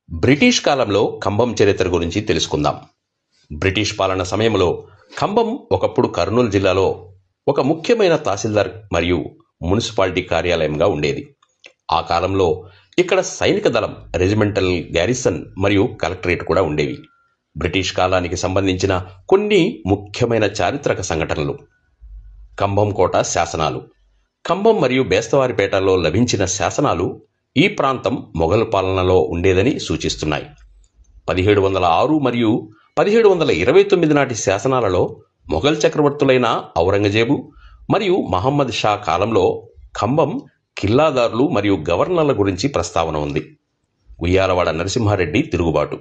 British కాలంలో ఖమ్మం చరిత్ర గురించి తెలుసుకుందాం. బ్రిటిష్ పాలన సమయంలో ఖమ్మం ఒకప్పుడు కర్నూలు జిల్లాలో ఒక ముఖ్యమైన తహసీల్దార్ మరియు మున్సిపాలిటీ కార్యాలయంగా ఉండేది. ఆ కాలంలో ఇక్కడ సైనిక దళం, రెజిమెంటల్ గ్యారిసన్ మరియు కలెక్టరేట్ కూడా ఉండేవి. బ్రిటిష్ కాలానికి సంబంధించిన కొన్ని ముఖ్యమైన చారిత్రక సంఘటనలు. ఖమ్మం కోట శాసనాలు. ఖమ్మం మరియు బేస్తవారిపేటలో లభించిన శాసనాలు ఈ ప్రాంతం మొఘల్ పాలనలో ఉండేదని సూచిస్తున్నాయి. 1706 మరియు 1729 నాటి శాసనాలలో మొఘల్ చక్రవర్తులైన ఔరంగజేబు మరియు మహమ్మద్ షా కాలంలో ఖమ్మం కిల్లాదారులు మరియు గవర్నర్ల గురించి ప్రస్తావన ఉంది. ఉయ్యాలవాడ నరసింహారెడ్డి తిరుగుబాటు.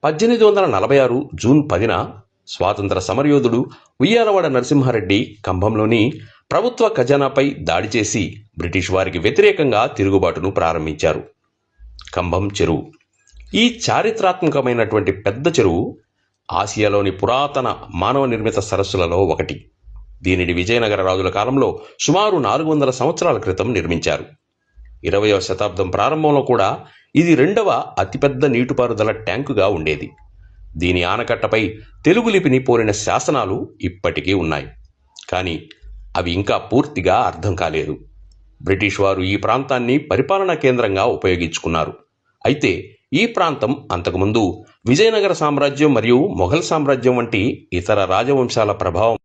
1846 జూన్ 10న స్వాతంత్ర సమరయోధుడు ఉయ్యాలవాడ నరసింహారెడ్డి ఖమ్మంలోని ప్రభుత్వ ఖజానాపై దాడి చేసి బ్రిటిష్ వారికి వ్యతిరేకంగా తిరుగుబాటును ప్రారంభించారు. ఖమ్మం చెరువు. ఈ చారిత్రాత్మకమైనటువంటి పెద్ద చెరువు ఆసియాలోని పురాతన మానవ నిర్మిత సరస్సులలో ఒకటి. దీనిని విజయనగర రాజుల కాలంలో సుమారు 400 సంవత్సరాల క్రితం నిర్మించారు. 20వ శతాబ్దం ప్రారంభంలో కూడా ఇది రెండవ అతిపెద్ద నీటిపారుదల ట్యాంకుగా ఉండేది. దీని ఆనకట్టపై తెలుగు లిపిని పోలిన శాసనాలు ఇప్పటికీ ఉన్నాయి, కానీ అవి ఇంకా పూర్తిగా అర్థం కాలేదు. బ్రిటిష్ వారు ఈ ప్రాంతాన్ని పరిపాలనా కేంద్రంగా ఉపయోగించుకున్నారు. అయితే ఈ ప్రాంతం అంతకుముందు విజయనగర సామ్రాజ్యం మరియు మొఘల్ సామ్రాజ్యం వంటి ఇతర రాజవంశాల ప్రభావం